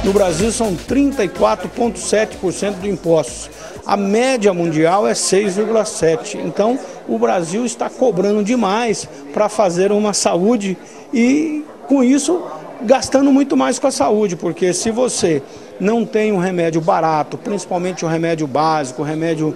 No Brasil são 34,7% de impostos. A média mundial é 6,7%. Então, o Brasil está cobrando demais para fazer uma saúde e, com isso, gastando muito mais com a saúde, porque se você não tem um remédio barato, principalmente o remédio básico, o remédio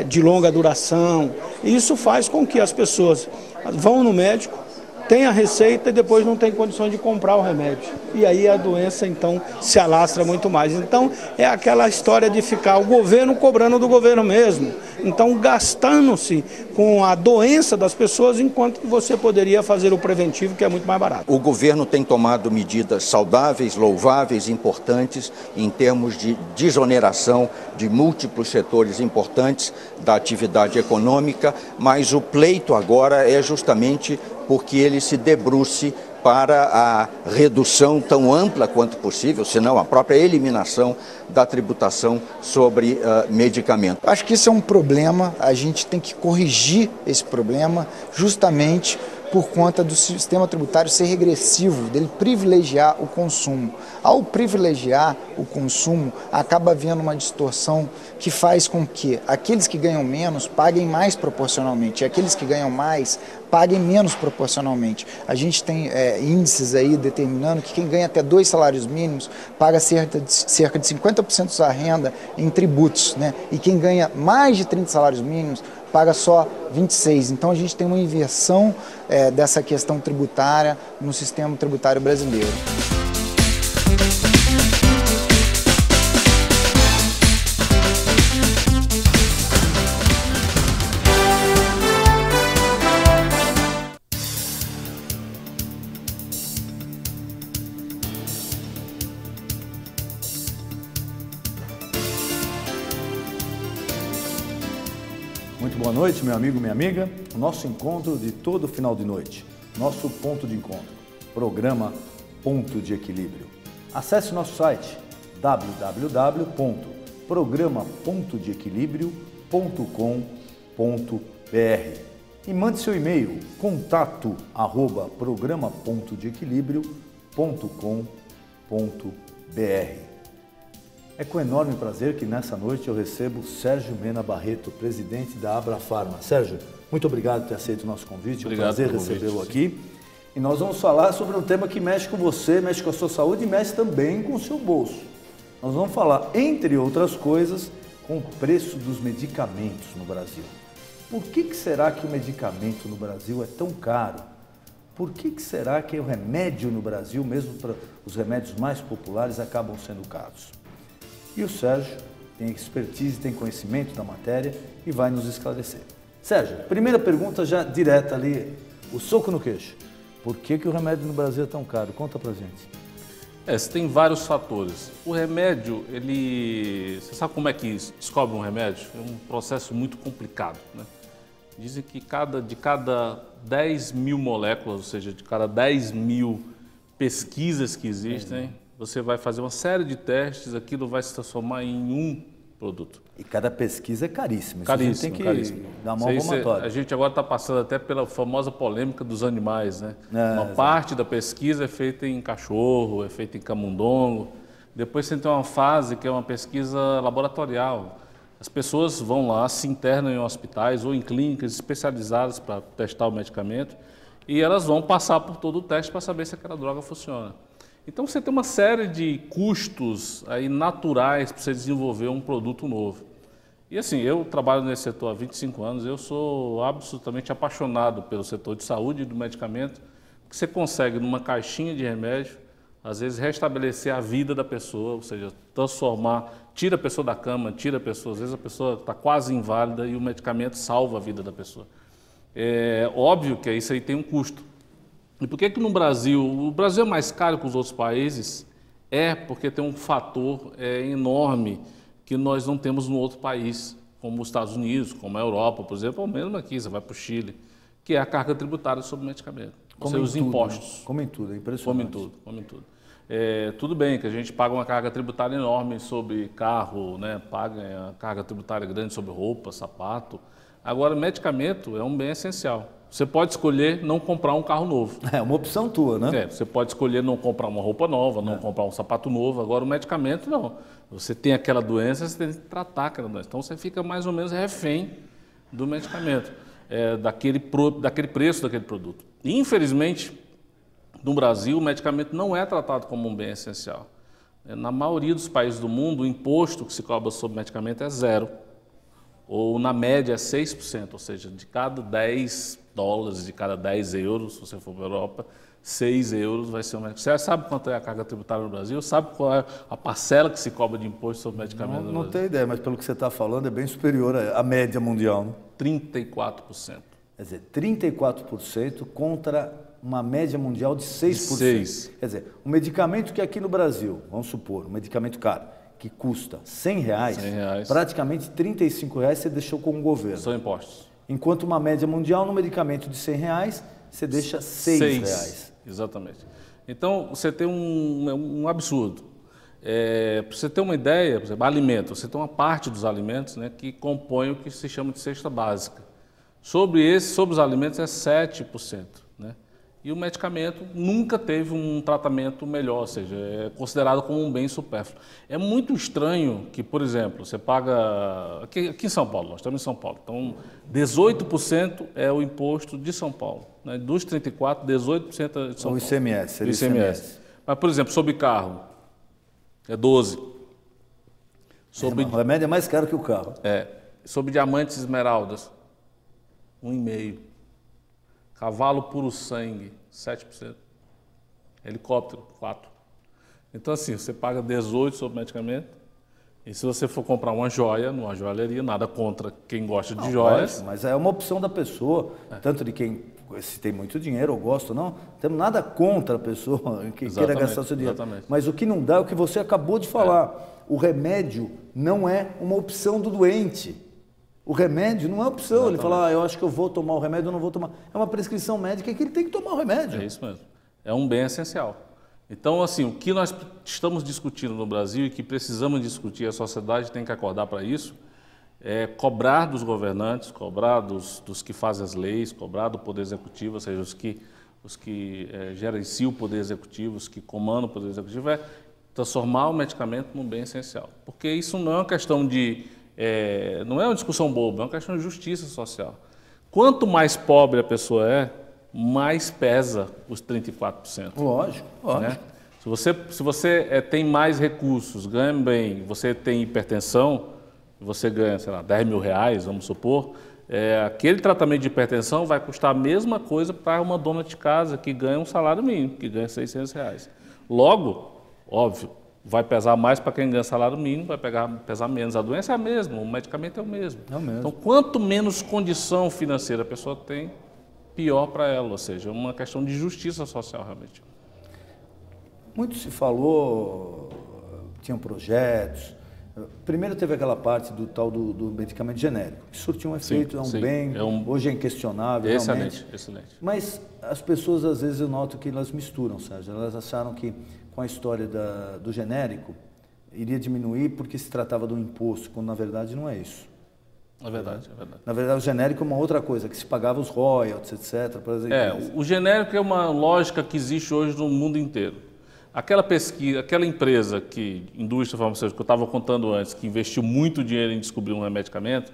de longa duração, isso faz com que as pessoas vão no médico, tem a receita e depois não tem condições de comprar o remédio. E aí a doença, então, se alastra muito mais. Então, é aquela história de ficar o governo cobrando do governo mesmo. Então, gastando-se com a doença das pessoas, enquanto que você poderia fazer o preventivo, que é muito mais barato. O governo tem tomado medidas saudáveis, louváveis, importantes, em termos de desoneração de múltiplos setores importantes da atividade econômica, mas o pleito agora é justamente porque ele se debruce para a redução tão ampla quanto possível, se não a própria eliminação da tributação sobre medicamentos. Acho que isso é um problema, a gente tem que corrigir esse problema justamente por conta do sistema tributário ser regressivo, dele privilegiar o consumo. Ao privilegiar o consumo, acaba havendo uma distorção que faz com que aqueles que ganham menos paguem mais proporcionalmente e aqueles que ganham mais paguem menos proporcionalmente. A gente tem índices aí determinando que quem ganha até 2 salários mínimos paga cerca de 50% da renda em tributos, né? E quem ganha mais de 30 salários mínimos paga só 26. Então a gente tem uma inversão dessa questão tributária no sistema tributário brasileiro. Muito boa noite, meu amigo, minha amiga. O nosso encontro de todo final de noite. Nosso ponto de encontro. Programa Ponto de Equilíbrio. Acesse o nosso site www.programapontodeequilibrio.com.br e mande seu e-mail contato@programapontodeequilibrio.com.br. É com enorme prazer que nessa noite eu recebo Sérgio Mena Barreto, presidente da Abrafarma. Sérgio, muito obrigado por ter aceito o nosso convite. Obrigado, é um prazer recebê-lo aqui. E nós vamos falar sobre um tema que mexe com você, mexe com a sua saúde e mexe também com o seu bolso. Nós vamos falar, entre outras coisas, com o preço dos medicamentos no Brasil. Por que será que o medicamento no Brasil é tão caro? Por que será que o remédio no Brasil, mesmo para os remédios mais populares, acabam sendo caros? E o Sérgio tem expertise, tem conhecimento da matéria e vai nos esclarecer. Sérgio, primeira pergunta já direta ali, o soco no queixo. Por que o remédio no Brasil é tão caro? Conta pra gente. Você tem vários fatores. O remédio, você sabe como é que descobre um remédio? É um processo muito complicado, né? Dizem que de cada 10 mil moléculas, ou seja, de cada 10 mil pesquisas que existem, você vai fazer uma série de testes, aquilo vai se transformar em um produto. E cada pesquisa é caríssima. Caríssimo, tem que caríssimo. dar uma palmatória. A gente agora está passando até pela famosa polêmica dos animais, né? Uma parte da pesquisa é feita em cachorro, é feita em camundongo. Depois você tem uma fase que é uma pesquisa laboratorial. As pessoas vão lá, se internam em hospitais ou em clínicas especializadas para testar o medicamento e elas vão passar por todo o teste para saber se aquela droga funciona. Então você tem uma série de custos aí naturais para você desenvolver um produto novo. E assim, eu trabalho nesse setor há 25 anos, eu sou absolutamente apaixonado pelo setor de saúde e do medicamento, que você consegue numa caixinha de remédio, às vezes restabelecer a vida da pessoa, ou seja, transformar, tira a pessoa da cama, tira a pessoa, às vezes a pessoa está quase inválida e o medicamento salva a vida da pessoa. É óbvio que isso aí tem um custo. E por que no Brasil, o Brasil é mais caro que os outros países? Porque tem um fator enorme que nós não temos no outro país, como os Estados Unidos, como a Europa, por exemplo, ou mesmo aqui, você vai para o Chile, que é a carga tributária sobre o medicamento, ou seja, os impostos. Come em tudo, é impressionante. Come em tudo. Tudo bem que a gente paga uma carga tributária enorme sobre carro, né? Paga a carga tributária grande sobre roupa, sapato, Agora, medicamento é um bem essencial. Você pode escolher não comprar um carro novo. É uma opção tua, né? Você pode escolher não comprar uma roupa nova, não comprar um sapato novo. Agora, o medicamento, não. Você tem aquela doença, você tem que tratar aquela doença. Então, você fica mais ou menos refém do medicamento, daquele preço daquele produto. E, infelizmente, no Brasil, o medicamento não é tratado como um bem essencial. Na maioria dos países do mundo, o imposto que se cobra sobre medicamento é 0. Ou, na média, é 6%. Ou seja, de cada $10, de cada 10 euros, se você for para a Europa, 6 euros vai ser um medicamento. Você sabe quanto é a carga tributária no Brasil? Sabe qual é a parcela que se cobra de imposto sobre medicamento no Brasil? Não tenho ideia, mas pelo que você está falando, é bem superior à média mundial, né? 34%. Quer dizer, 34% contra uma média mundial de 6%. 6. Quer dizer, um medicamento que aqui no Brasil, vamos supor, um medicamento caro, que custa R$100, praticamente R$35 você deixou com o governo. São impostos. Enquanto uma média mundial, no medicamento de R$100, você deixa R$6. Exatamente. Então, você tem um absurdo. Para você ter uma ideia, por exemplo, alimento, você tem uma parte dos alimentos, né, que compõe o que se chama de cesta básica. Sobre os alimentos é 7%. Né? E o medicamento nunca teve um tratamento melhor, ou seja, é considerado como um bem supérfluo. É muito estranho que, por exemplo, você paga... Aqui em São Paulo, nós estamos em São Paulo, então 18% é o imposto de São Paulo. Né? Dos 34%, 18% é de São Paulo. O ICMS. O ICMS. Mas, por exemplo, sobre carro, é 12%. O remédio é mais caro que o carro. Sobre diamantes e esmeraldas, 1,5%. Cavalo puro sangue, 7%. Helicóptero, 4%. Então, assim, você paga 18% sobre medicamento. E se você for comprar uma joia, numa joalheria, nada contra quem gosta de joias. Mas é uma opção da pessoa, tanto de quem, se tem muito dinheiro ou gosta ou não, não temos nada contra a pessoa que queira gastar seu dinheiro. Exatamente. Mas o que não dá é o que você acabou de falar. O remédio não é uma opção do doente. O remédio não é opção. Exatamente. Ele fala, eu acho que eu vou tomar o remédio ou não vou tomar. É uma prescrição médica que ele tem que tomar o remédio. É isso mesmo. É um bem essencial. Então, assim, o que nós estamos discutindo no Brasil e que precisamos discutir, a sociedade tem que acordar para isso, é cobrar dos governantes, cobrar dos que fazem as leis, cobrar do Poder Executivo, ou seja, os que gerenciam o Poder Executivo, os que comandam o Poder Executivo, é transformar o medicamento num bem essencial. Porque isso não é uma questão de... não é uma discussão boba, é uma questão de justiça social. Quanto mais pobre a pessoa é, mais pesa os 34%. Lógico. Né? Se você tem mais recursos, ganha bem, você tem hipertensão, você ganha, sei lá, R$10.000, vamos supor, aquele tratamento de hipertensão vai custar a mesma coisa para uma dona de casa que ganha um salário mínimo, que ganha R$600. Logo, óbvio, vai pesar mais para quem ganha salário mínimo, vai pesar menos. A doença é a mesma, o medicamento é o mesmo. Então, quanto menos condição financeira a pessoa tem, pior para ela, ou seja, é uma questão de justiça social realmente. Muito se falou, tinham projetos. Primeiro teve aquela parte do tal do medicamento genérico, que surtiu um efeito, bem, hoje é inquestionável. Excelente. Mas as pessoas, às vezes, eu noto que elas misturam, Sérgio. Elas acharam que com a história do genérico iria diminuir porque se tratava do imposto, quando na verdade não é isso. É verdade. Na verdade, o genérico é uma outra coisa, que se pagava os royalties, etc. O genérico é uma lógica que existe hoje no mundo inteiro. Aquela pesquisa, aquela empresa indústria farmacêutica, que eu estava contando antes, que investiu muito dinheiro em descobrir um medicamento,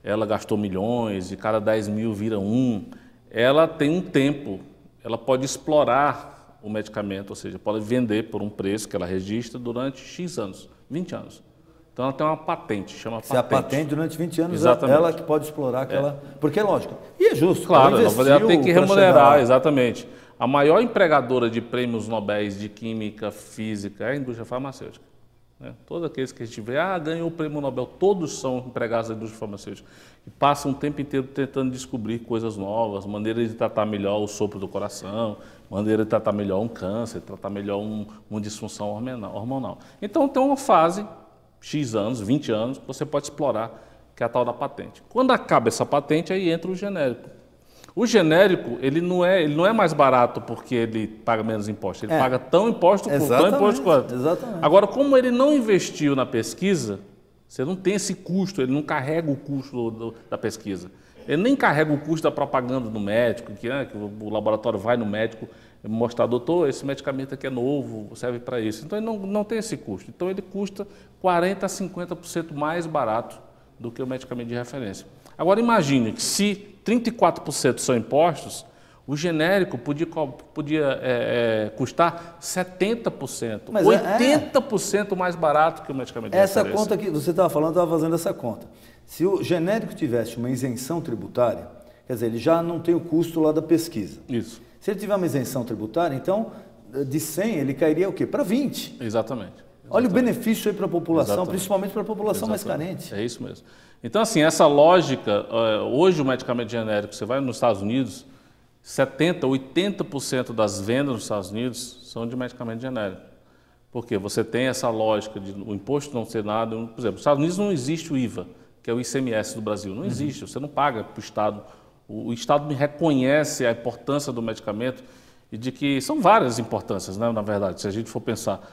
ela gastou milhões, e cada 10 mil vira um. Ela tem um tempo, ela pode explorar o medicamento, ou seja, pode vender por um preço que ela registra durante X anos, 20 anos. Então ela tem uma patente, chama patente. Se a patente durante 20 anos, exatamente, ela que pode explorar aquela... Porque é lógico. E é justo. Claro, ela tem que remunerar, exatamente. A maior empregadora de prêmios Nobel de Química, Física é a indústria farmacêutica. Né? Todos aqueles que a gente vê, ganhou o prêmio Nobel, todos são empregados da indústria farmacêutica. E passam o tempo inteiro tentando descobrir coisas novas, maneiras de tratar melhor o sopro do coração, maneira de tratar melhor um câncer, tratar melhor uma disfunção hormonal. Então tem uma fase, X anos, 20 anos, que você pode explorar, que é a tal da patente. Quando acaba essa patente, aí entra o genérico. O genérico, ele não é mais barato porque ele paga menos imposto. Ele paga tão imposto quanto. Exatamente. Agora, como ele não investiu na pesquisa, Você não tem esse custo, ele não carrega o custo da pesquisa. Ele nem carrega o custo da propaganda do médico, que o laboratório vai no médico e mostrar, doutor, esse medicamento aqui é novo, serve para isso. Então ele não tem esse custo. Então ele custa 40% a 50% mais barato do que o medicamento de referência. Agora imagine que se 34% são impostos, o genérico podia custar 70%, mas 80% mais barato que o medicamento de referência. Essa conta que você estava falando, eu estava fazendo essa conta. Se o genérico tivesse uma isenção tributária, quer dizer, ele já não tem o custo lá da pesquisa. Isso. Se ele tiver uma isenção tributária, então, de 100 ele cairia o quê? Para 20. Exatamente. Olha o benefício aí para a população, Exatamente. Principalmente para a população mais carente. É isso mesmo. Então, assim, essa lógica, hoje o medicamento genérico, você vai nos Estados Unidos, 70%, 80% das vendas nos Estados Unidos são de medicamento genérico. Porque você tem essa lógica de o imposto não ser nada. Por exemplo, nos Estados Unidos não existe o IVA, que é o ICMS do Brasil. Não existe, você não paga para o Estado. O Estado reconhece a importância do medicamento e de que são várias importâncias, né, na verdade, se a gente for pensar.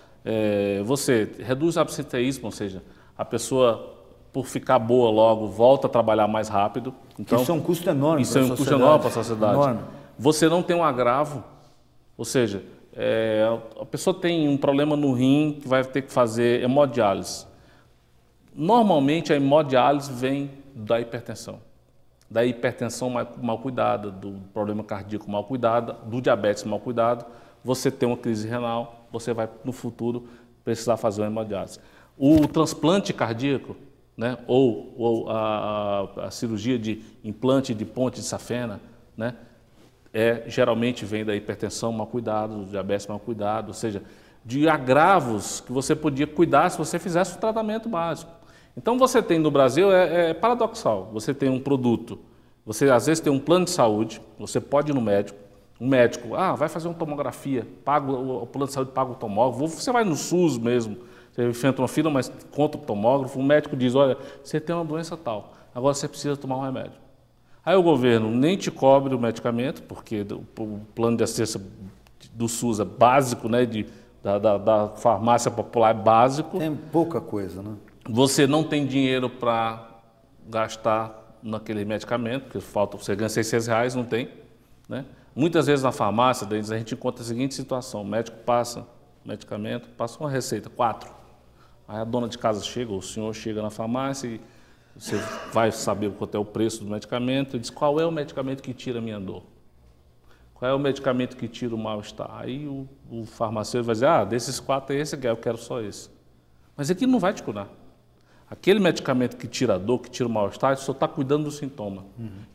Você reduz o absenteísmo, ou seja, a pessoa, por ficar boa logo, volta a trabalhar mais rápido. Então, isso é um custo enorme para a sociedade. Isso é um custo enorme para a sociedade. Enorme. Você não tem um agravo, ou seja, a pessoa tem um problema no rim que vai ter que fazer hemodiálise. Normalmente a hemodiálise vem da hipertensão mal cuidada, do problema cardíaco mal cuidado, do diabetes mal cuidado. Você tem uma crise renal, você vai no futuro precisar fazer uma hemodiálise. O transplante cardíaco, né, ou a cirurgia de implante de ponte de safena, né, geralmente vem da hipertensão mal cuidado, do diabetes mal cuidado, ou seja, de agravos que você podia cuidar se você fizesse o tratamento básico. Então você tem no Brasil, é paradoxal, você tem um produto, você às vezes tem um plano de saúde, você pode ir no médico, o médico, vai fazer uma tomografia, paga, o plano de saúde paga o tomógrafo, você vai no SUS mesmo, você enfrenta uma fila, mas conta o tomógrafo, o médico diz, olha, você tem uma doença tal, agora você precisa tomar um remédio. Aí o governo nem te cobre o medicamento, porque o plano de assistência do SUS é básico, né, da farmácia popular é básico. Tem pouca coisa, né? Você não tem dinheiro para gastar naquele medicamento, porque falta, você ganha R$600, não tem, né? Muitas vezes na farmácia, a gente encontra a seguinte situação, o médico passa medicamento, passa uma receita, 4. Aí a dona de casa chega, ou o senhor chega na farmácia e você vai saber quanto é o preço do medicamento e diz, qual é o medicamento que tira a minha dor? Qual é o medicamento que tira o mal-estar? Aí o farmacêutico vai dizer, desses 4 é esse, eu quero só esse. Mas aquilo não vai te curar. Aquele medicamento que tira a dor, que tira o mal-estar, só está cuidando do sintoma.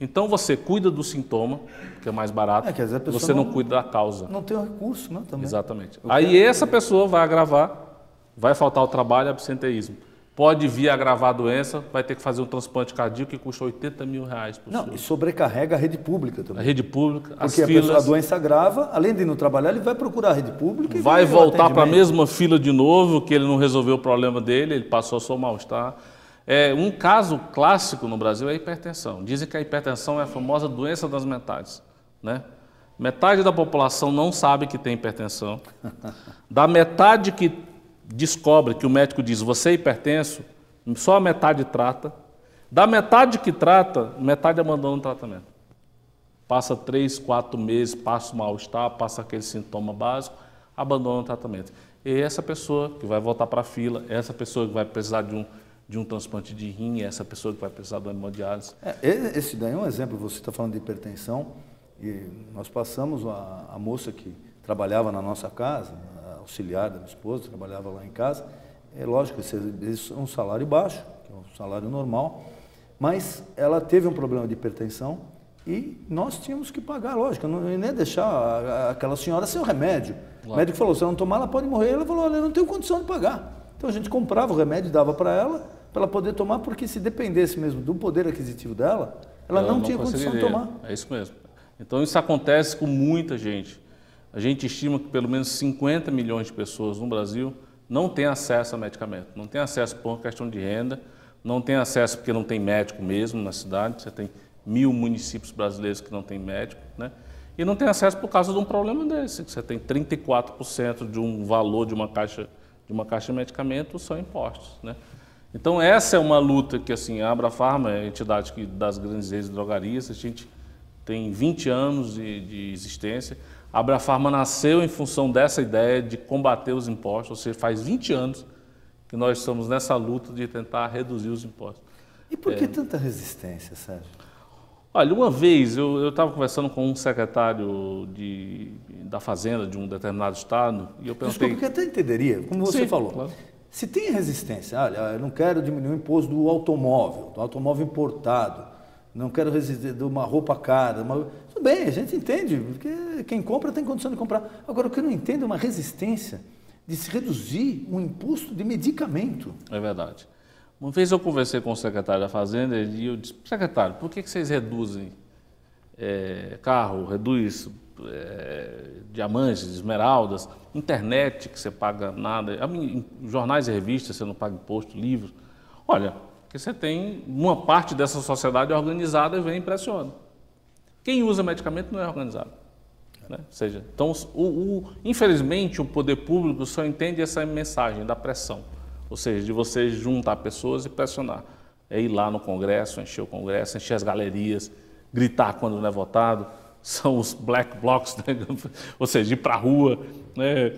Então você cuida do sintoma, que é mais barato, você não cuida da causa. Não tem o recurso, né? Também. Exatamente. Aí essa pessoa vai agravar, vai faltar o trabalho e absenteísmo. Pode vir agravar a doença, vai ter que fazer um transplante cardíaco que custa R$80 mil por Não, e sobrecarrega a rede pública também. A rede pública, as filas. Porque a doença agrava, além de ir no trabalhar, ele vai procurar a rede pública. Vai voltar para a mesma fila de novo, que ele não resolveu o problema dele, ele passou a seu mal-estar. Um caso clássico no Brasil é a hipertensão. Dizem que a hipertensão é a famosa doença das metades, né? Metade da população não sabe que tem hipertensão. Da metade que descobre, que o médico diz, você é hipertenso, só a metade trata. Da metade que trata, metade abandona o tratamento. Passa 3, 4 meses, passa o mal-estar, passa aquele sintoma básico, abandona o tratamento. E essa pessoa que vai voltar para a fila, essa pessoa que vai precisar de um transplante de rim, essa pessoa que vai precisar de uma hemodiálise. Esse daí é um exemplo, você está falando de hipertensão, e nós passamos, a moça que trabalhava na nossa casa, auxiliar da minha esposa, trabalhava lá em casa, lógico, isso é um salário baixo, que é um salário normal, mas ela teve um problema de hipertensão e nós tínhamos que pagar, lógico, não ia deixar aquela senhora sem o remédio. Claro. O médico falou, se ela não tomar, ela pode morrer. Ela falou, olha, eu não tenho condição de pagar. Então a gente comprava o remédio e dava para ela poder tomar, porque se dependesse mesmo do poder aquisitivo dela, ela não tinha condição de tomar. É isso mesmo. Então isso acontece com muita gente. A gente estima que pelo menos 50 milhões de pessoas no Brasil não têm acesso a medicamento. Não tem acesso por questão de renda, não tem acesso porque não tem médico mesmo na cidade. Você tem 1000 municípios brasileiros que não tem médico, né? E não tem acesso por causa de um problema desse. Você tem 34% de um valor de uma caixa de medicamento são impostos, né? Então essa é uma luta que assim, a Abrafarma é a entidade das grandes redes de drogarias, a gente tem 20 anos de existência. A Abrafarma nasceu em função dessa ideia de combater os impostos, ou seja, faz 20 anos que nós estamos nessa luta de tentar reduzir os impostos. E por que tanta resistência, Sérgio? Olha, uma vez eu estava conversando com um secretário da Fazenda de um determinado estado e eu perguntei... Desculpa, que até entenderia, como você falou. Claro. Se tem resistência, olha, eu não quero diminuir o imposto do automóvel importado, não quero resistir de uma roupa cara, tudo bem, a gente entende, porque quem compra tem condição de comprar. Agora, o que eu não entendo é uma resistência de se reduzir o imposto de medicamento. É verdade. Uma vez eu conversei com o secretário da Fazenda e eu disse, secretário, por que vocês reduzem carro, reduz diamantes, esmeraldas, internet que você paga nada, jornais e revistas você não paga imposto, livros? Olha, porque você tem uma parte dessa sociedade organizada e vem e pressiona. Quem usa medicamento não é organizado. Né? Ou seja, então, infelizmente, o poder público só entende essa mensagem da pressão. Ou seja, de você juntar pessoas e pressionar. É ir lá no Congresso, encher o Congresso, encher as galerias, gritar quando não é votado. São os black blocs, né? Ou seja, ir para a rua, né?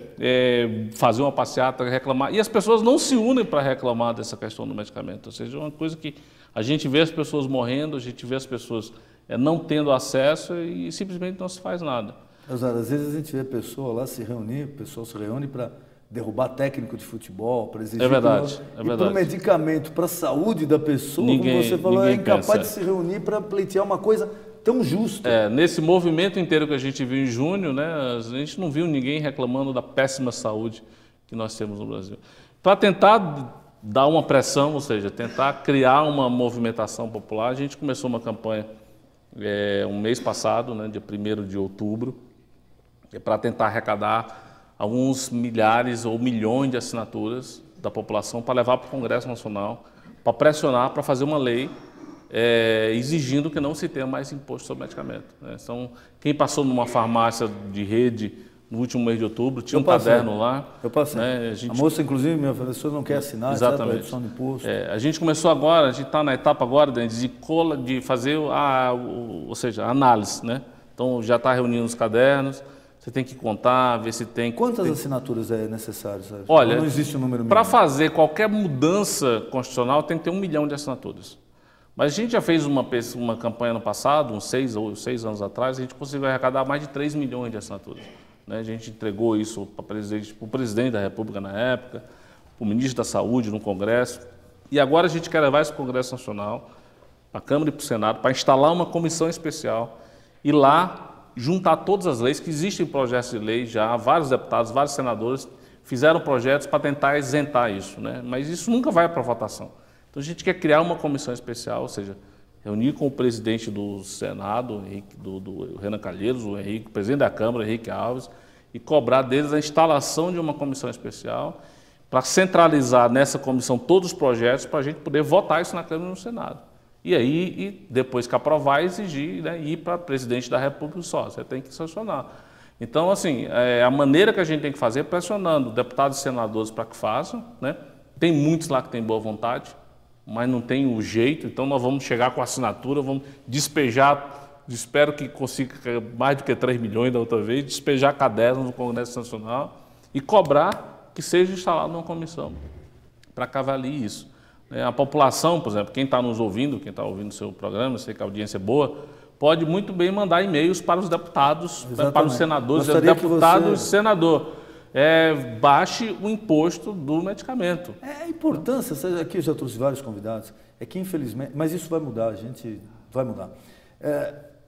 Fazer uma passeata, reclamar. E as pessoas não se unem para reclamar dessa questão do medicamento. Ou seja, é uma coisa que a gente vê as pessoas morrendo, a gente vê as pessoas não tendo acesso e simplesmente não se faz nada. Às vezes a gente vê a pessoa lá se reunir, o pessoal se reúne para derrubar técnico de futebol, para exigir... É verdade. E para o medicamento, para a saúde da pessoa, como você falou, é incapaz de se reunir para pleitear uma coisa tão justa. Nesse movimento inteiro que a gente viu em junho, né, a gente não viu ninguém reclamando da péssima saúde que nós temos no Brasil. Para tentar dar uma pressão, ou seja, tentar criar uma movimentação popular, a gente começou uma campanha um mês passado, né, dia 1º de outubro, para tentar arrecadar alguns milhares ou milhões de assinaturas da população para levar para o Congresso Nacional, para pressionar, para fazer uma lei exigindo que não se tenha mais imposto sobre medicamento. Né? Então, quem passou numa farmácia de rede no último mês de outubro, tinha caderno lá. Eu passei. Né? A moça, inclusive, me ofereceu, não quer assinar, exatamente. Redução de imposto. A gente começou agora, a gente está na etapa agora de fazer a análise. Né? Então, já está reunindo os cadernos. Você tem que contar, ver se tem... Quantas assinaturas é necessário, Sérgio? Olha, não existe um número mínimo? Para fazer qualquer mudança constitucional tem que ter 1 milhão de assinaturas. Mas a gente já fez uma campanha no passado, uns 6 anos atrás, a gente conseguiu arrecadar mais de 3 milhões de assinaturas. Né? A gente entregou isso para o presidente da República na época, para o ministro da Saúde no Congresso. E agora a gente quer levar isso para o Congresso Nacional, para a Câmara e para o Senado, para instalar uma comissão especial e lá juntar todas as leis, que existem projetos de lei já, vários deputados, vários senadores fizeram projetos para tentar isentar isso, né? Mas isso nunca vai para votação. Então a gente quer criar uma comissão especial, ou seja, reunir com o presidente do Senado, do Renan Calheiros, o presidente da Câmara, Henrique Alves, e cobrar deles a instalação de uma comissão especial para centralizar nessa comissão todos os projetos para a gente poder votar isso na Câmara e no Senado. E aí, depois que aprovar, exigir, né, ir para presidente da República só, você tem que sancionar. Então, assim, a maneira que a gente tem que fazer é pressionando deputados e senadores para que façam, né? Tem muitos lá que têm boa vontade, mas não tem o jeito, então nós vamos chegar com a assinatura, vamos despejar, espero que consiga mais do que 3 milhões da outra vez, despejar cadernos no Congresso Nacional e cobrar que seja instalada uma comissão para que avalie isso. A população, por exemplo, quem está nos ouvindo, quem está ouvindo o seu programa, sei que a audiência é boa, pode muito bem mandar e-mails para os deputados, para os senadores, deputados e senador. Baixe o imposto do medicamento. A importância, aqui eu já trouxe vários convidados, é que infelizmente, mas isso vai mudar, a gente vai mudar.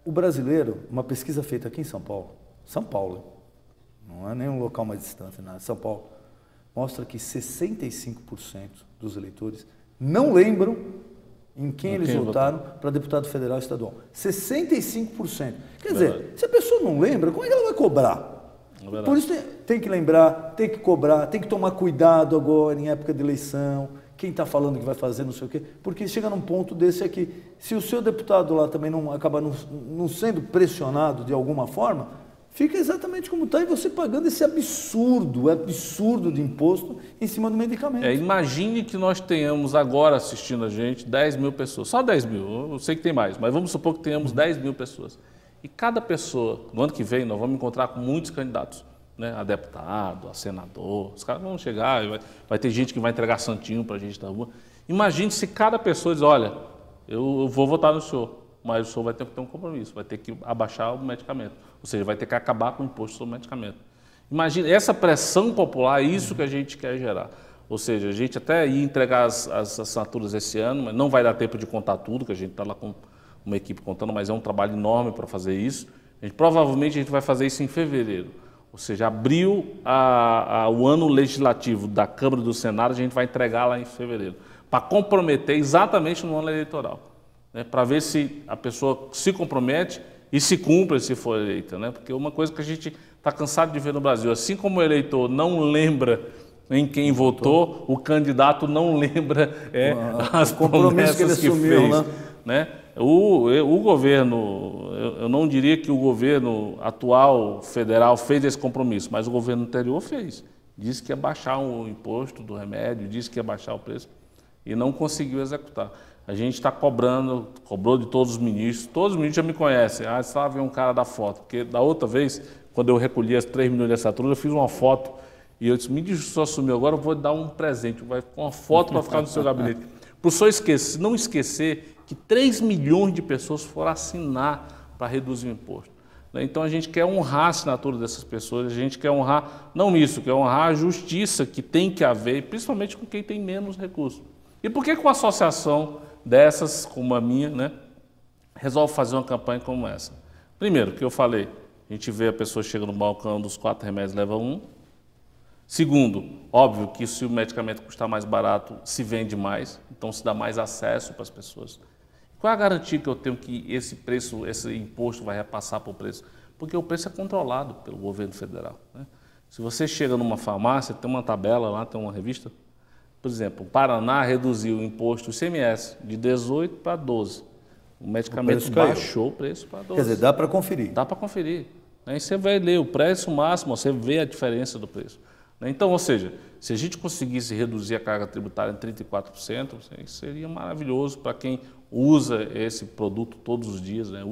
O brasileiro, uma pesquisa feita aqui em São Paulo, não é nenhum local mais distante, não, São Paulo, mostra que 65% dos eleitores não lembram em quem eles votaram para deputado federal e estadual. 65%. Quer dizer, se a pessoa não lembra, como é que ela vai cobrar? Por isso tem que lembrar, tem que cobrar, tem que tomar cuidado agora em época de eleição, quem está falando que vai fazer não sei o quê, porque chega num ponto desse aqui, se o seu deputado lá também não acaba não sendo pressionado de alguma forma, fica exatamente como está e você pagando esse absurdo de imposto em cima do medicamento. Imagine que nós tenhamos agora assistindo a gente 10 mil pessoas, só 10 mil, eu sei que tem mais, mas vamos supor que tenhamos 10 mil pessoas. E cada pessoa, no ano que vem, nós vamos encontrar com muitos candidatos, né? A deputado, a senador, os caras vão chegar, vai ter gente que vai entregar santinho para a gente na rua. Imagine se cada pessoa diz, olha, eu vou votar no senhor, mas o senhor vai ter que ter um compromisso, vai ter que abaixar o medicamento. Ou seja, vai ter que acabar com o imposto sobre o medicamento. Imagina, essa pressão popular, é isso que a gente quer gerar. Ou seja, a gente até ia entregar as assinaturas esse ano, mas não vai dar tempo de contar tudo, que a gente está lá com uma equipe contando, mas é um trabalho enorme para fazer isso. Provavelmente a gente vai fazer isso em fevereiro. Ou seja, abril o ano legislativo da Câmara e do Senado, a gente vai entregar lá em fevereiro, para comprometer exatamente no ano eleitoral, né? Para ver se a pessoa se compromete e se cumpre se for eleita, né? Porque uma coisa que a gente está cansado de ver no Brasil, assim como o eleitor não lembra em quem votou, o candidato não lembra as promessas que ele assumiu, né? O governo, eu não diria que o governo atual federal fez esse compromisso, mas o governo anterior fez. Disse que ia baixar o imposto do remédio, disse que ia baixar o preço e não conseguiu executar. A gente está cobrou de todos os ministros já me conhecem. Só vem um cara da foto, porque da outra vez, quando eu recolhi as 3 milhões de assinaturas, eu fiz uma foto e eu disse, me diz se o senhor assumiu agora, eu vou dar um presente, vai com uma foto para ficar no seu gabinete. Para o senhor não esquecer que 3 milhões de pessoas foram assinar para reduzir o imposto. Então a gente quer honrar a assinatura dessas pessoas, a gente quer honrar, não isso, quer honrar a justiça que tem que haver, principalmente com quem tem menos recursos. E por que com a associação dessas, como a minha, né, resolve fazer uma campanha como essa? Primeiro, que eu falei, a gente vê a pessoa chega no balcão dos 4 remédios, leva um. Segundo, óbvio que se o medicamento custar mais barato, se vende mais, então se dá mais acesso para as pessoas. Qual é a garantia que eu tenho que esse preço, esse imposto vai repassar para o preço? Porque o preço é controlado pelo governo federal, né? Se você chega numa farmácia, tem uma tabela lá, tem uma revista. Por exemplo, o Paraná reduziu o imposto ICMS de 18 para 12. O medicamento baixou o preço para 12. Quer dizer, dá para conferir. Dá para conferir. Aí você vai ler o preço máximo, você vê a diferença do preço. Então, ou seja, se a gente conseguisse reduzir a carga tributária em 34%, isso seria maravilhoso para quem usa esse produto todos os dias, né?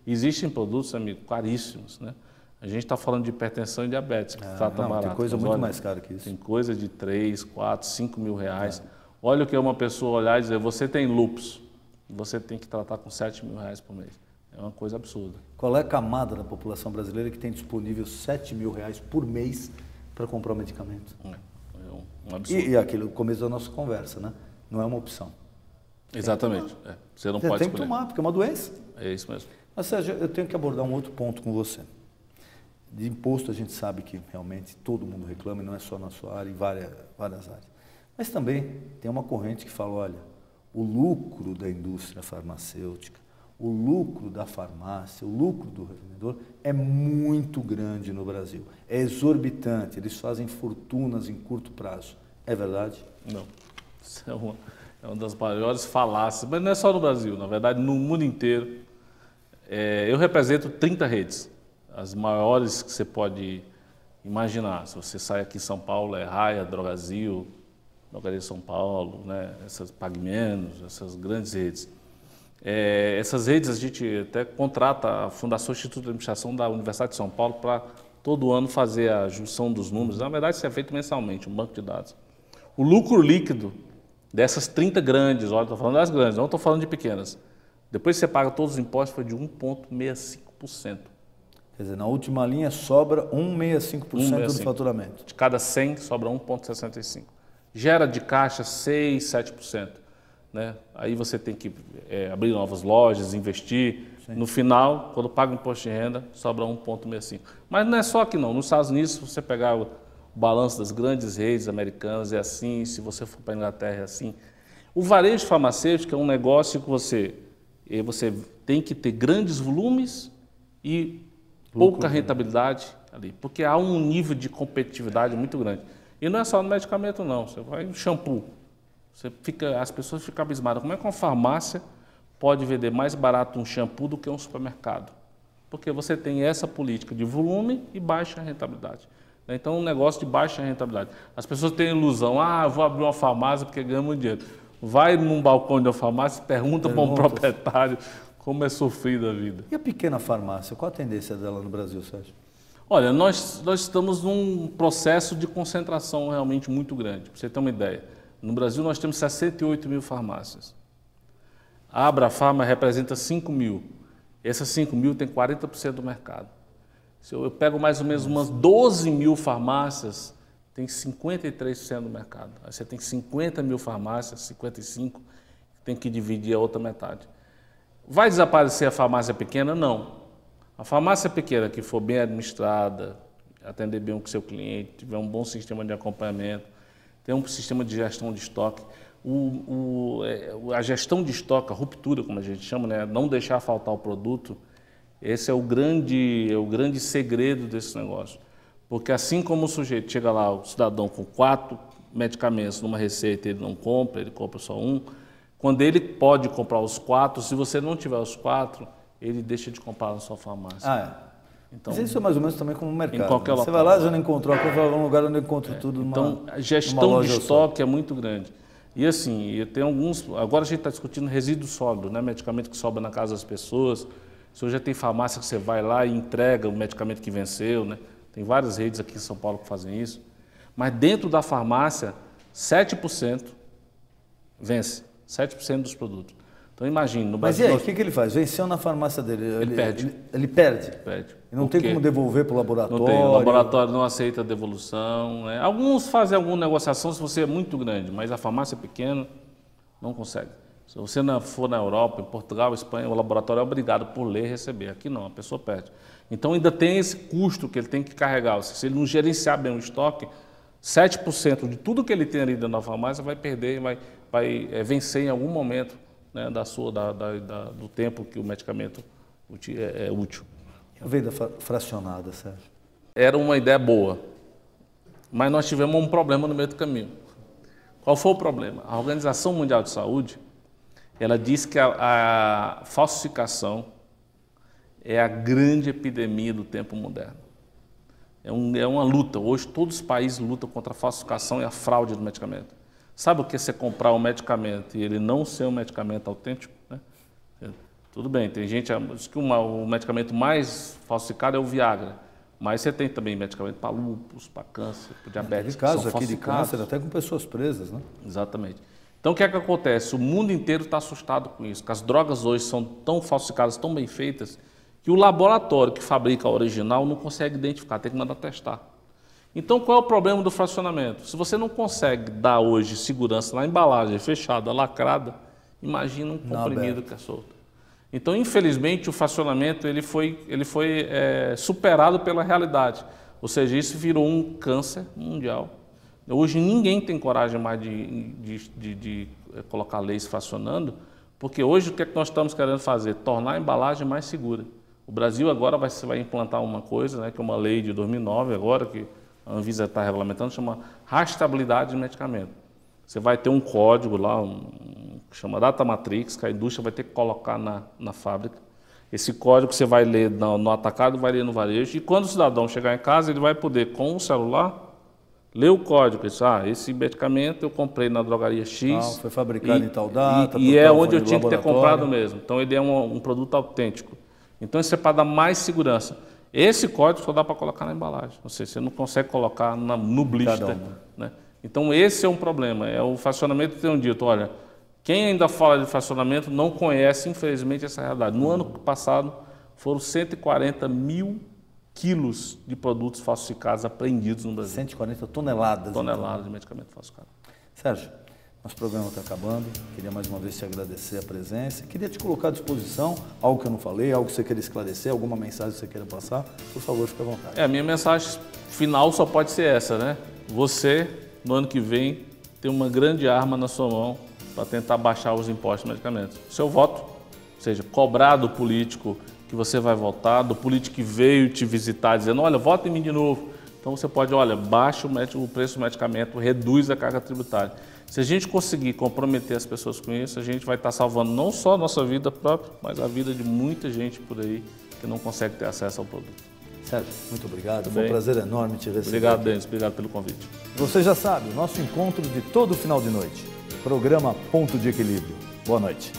Existem produtos, amigo, caríssimos, né? A gente está falando de hipertensão e diabetes, que trata barato. Tem coisa muito mais cara que isso. Tem coisa de 3, 4, 5 mil reais. Olha o que é uma pessoa olhar e dizer, você tem lúpus, você tem que tratar com 7 mil reais por mês. É uma coisa absurda. Qual é a camada da população brasileira que tem disponível 7 mil reais por mês para comprar um medicamento? É um absurdo. E aquele começo da nossa conversa, né? Não é uma opção. Exatamente. Você não pode tem escolher. que tomar, porque é uma doença. É isso mesmo. Mas, Sérgio, eu tenho que abordar um outro ponto com você. De imposto a gente sabe que realmente todo mundo reclama, e não é só na sua área, em várias áreas. Mas também tem uma corrente que fala, olha, o lucro da indústria farmacêutica, o lucro da farmácia, o lucro do revendedor é muito grande no Brasil. É exorbitante, eles fazem fortunas em curto prazo. É verdade? Não. Isso é uma das maiores falácias, mas não é só no Brasil, na verdade no mundo inteiro. Eu represento 30 redes, as maiores que você pode imaginar. Se você sai aqui em São Paulo, é Raia, Drogazil, Drogaria São Paulo, né? Essas Pague Menos, essas grandes redes. Essas redes a gente até contrata a Fundação Instituto de Administração da Universidade de São Paulo para todo ano fazer a junção dos números. Na verdade isso é feito mensalmente, um banco de dados. O lucro líquido dessas 30 grandes, olha, estou falando das grandes, não estou falando de pequenas. Depois que você paga todos os impostos, foi de 1,65%. Quer dizer, na última linha sobra 1,65% do faturamento. De cada 100 sobra 1,65%. Gera de caixa 6%, 7%. Né? Aí você tem que abrir novas lojas, investir. Sim. No final, quando paga o imposto de renda, sobra 1,65%. Mas não é só aqui não. Nos Estados Unidos, se você pegar o balanço das grandes redes americanas, é assim. Se você for para a Inglaterra, é assim. O varejo farmacêutico é um negócio que você tem que ter grandes volumes e pouca rentabilidade ali, porque há um nível de competitividade muito grande. E não é só no medicamento, não. Você vai no shampoo, as pessoas ficam abismadas. Como é que uma farmácia pode vender mais barato um shampoo do que um supermercado? porque você tem essa política de volume e baixa rentabilidade. Então, um negócio de baixa rentabilidade. As pessoas têm a ilusão, eu vou abrir uma farmácia porque ganho muito dinheiro. Vai num balcão de uma farmácia e pergunta para um proprietário como é sofrida a vida. E a pequena farmácia, qual a tendência dela no Brasil, Sérgio? Olha, nós estamos num processo de concentração realmente muito grande. Para você ter uma ideia, no Brasil nós temos 68 mil farmácias. A Abrafarma representa 5 mil. Essas 5 mil tem 40% do mercado. Se eu pego mais ou menos umas 12 mil farmácias, tem 53% do mercado. Aí você tem 50 mil farmácias, 55, tem que dividir a outra metade. Vai desaparecer a farmácia pequena? Não. A farmácia pequena que for bem administrada, atender bem o seu cliente, tiver um bom sistema de acompanhamento, ter um sistema de gestão de estoque, a gestão de estoque, a ruptura, como a gente chama, né? Não deixar faltar o produto, esse é o grande segredo desse negócio. Porque assim como o sujeito chega lá, o cidadão com 4 medicamentos numa receita, ele não compra, ele compra só um. Quando ele pode comprar os 4, se você não tiver os 4, ele deixa de comprar na sua farmácia. Então, mas isso é mais ou menos também como o mercado. Em qualquer local. Você vai lá, já não encontrou a coisa, vai um lugar onde eu encontro tudo. Então, a gestão de estoque é muito grande. E assim, tem alguns. Agora a gente está discutindo resíduo sólido, né? Medicamento que sobra na casa das pessoas. Se hoje já tem farmácia que você vai lá e entrega o medicamento que venceu, né? Tem várias redes aqui em São Paulo que fazem isso. Mas dentro da farmácia, 7% vence. 7% dos produtos. Então imagine, no Brasil... Mas e aí, o que ele faz? Venceu na farmácia dele. Ele perde. Ele perde? Perde. E não tem como devolver para o laboratório? Não tem, o laboratório não aceita a devolução. Né? Alguns fazem alguma negociação se você é muito grande, mas a farmácia pequena não consegue. Se você for na Europa, em Portugal, Espanha, o laboratório é obrigado por lei a receber. Aqui não, a pessoa perde. Então ainda tem esse custo que ele tem que carregar. Se ele não gerenciar bem o estoque, 7% de tudo que ele tem ali dentro da farmácia vai perder, vai vencer em algum momento, né, do tempo que o medicamento é útil. A venda fracionada, Sérgio? Era uma ideia boa, mas nós tivemos um problema no meio do caminho. Qual foi o problema? A Organização Mundial de Saúde, ela diz que a falsificação é a grande epidemia do tempo moderno. É uma luta. Hoje todos os países lutam contra a falsificação e a fraude do medicamento. Sabe o que é você comprar um medicamento e ele não ser um medicamento autêntico? Né? Tudo bem, tem gente que diz que o medicamento mais falsificado é o Viagra, mas você tem também medicamento para lúpus, para câncer, para diabetes. Teve casos aqui de câncer, até com pessoas presas, né? Exatamente. Então o que é que acontece? O mundo inteiro está assustado com isso, que as drogas hoje são tão falsificadas, tão bem feitas, que o laboratório que fabrica a original não consegue identificar, tem que mandar testar. Então, qual é o problema do fracionamento? Se você não consegue dar hoje segurança na embalagem fechada, lacrada, imagina um comprimido que é solto. Então, infelizmente, o fracionamento ele foi superado pela realidade. Ou seja, isso virou um câncer mundial. Hoje ninguém tem coragem mais de colocar leis fracionando, porque hoje o que é que nós estamos querendo fazer? Tornar a embalagem mais segura. O Brasil agora vai implantar uma coisa, né, que é uma lei de 2009 agora, que a Anvisa está regulamentando, chama rastreabilidade de medicamento. Você vai ter um código lá, que chama Data Matrix, que a indústria vai ter que colocar na fábrica. Esse código você vai ler no atacado, vai ler no varejo, e quando o cidadão chegar em casa, ele vai poder, com o celular, ler o código. Esse medicamento eu comprei na drogaria X. Foi fabricado em tal data. E é onde eu tinha que ter comprado mesmo. Então ele é um produto autêntico. Então isso é para dar mais segurança. Esse código só dá para colocar na embalagem, ou seja, você não consegue colocar no blister. Né? Então esse é um problema, o fracionamento tem um dito, olha, quem ainda fala de fracionamento não conhece, infelizmente, essa realidade. No ano passado foram 140 mil quilos de produtos falsificados apreendidos no Brasil. 140 toneladas. Toneladas de medicamento falsificado. Sérgio, nosso programa está acabando, queria mais uma vez te agradecer a presença, queria te colocar à disposição, algo que eu não falei, algo que você queira esclarecer, alguma mensagem que você queira passar, por favor, fique à vontade. A minha mensagem final só pode ser essa, né? Você, no ano que vem, tem uma grande arma na sua mão para tentar baixar os impostos de medicamentos. Seu voto, ou seja, cobrar do político que você vai votar, do político que veio te visitar dizendo, olha, vota em mim de novo. Então você pode, olha, baixa o preço do medicamento, reduz a carga tributária. Se a gente conseguir comprometer as pessoas com isso, a gente vai estar salvando não só a nossa vida própria, mas a vida de muita gente por aí que não consegue ter acesso ao produto. Sérgio, muito obrigado. Foi um prazer enorme te receber. Obrigado, Denis. Obrigado pelo convite. Você já sabe, o nosso encontro de todo final de noite. Programa Ponto de Equilíbrio. Boa noite.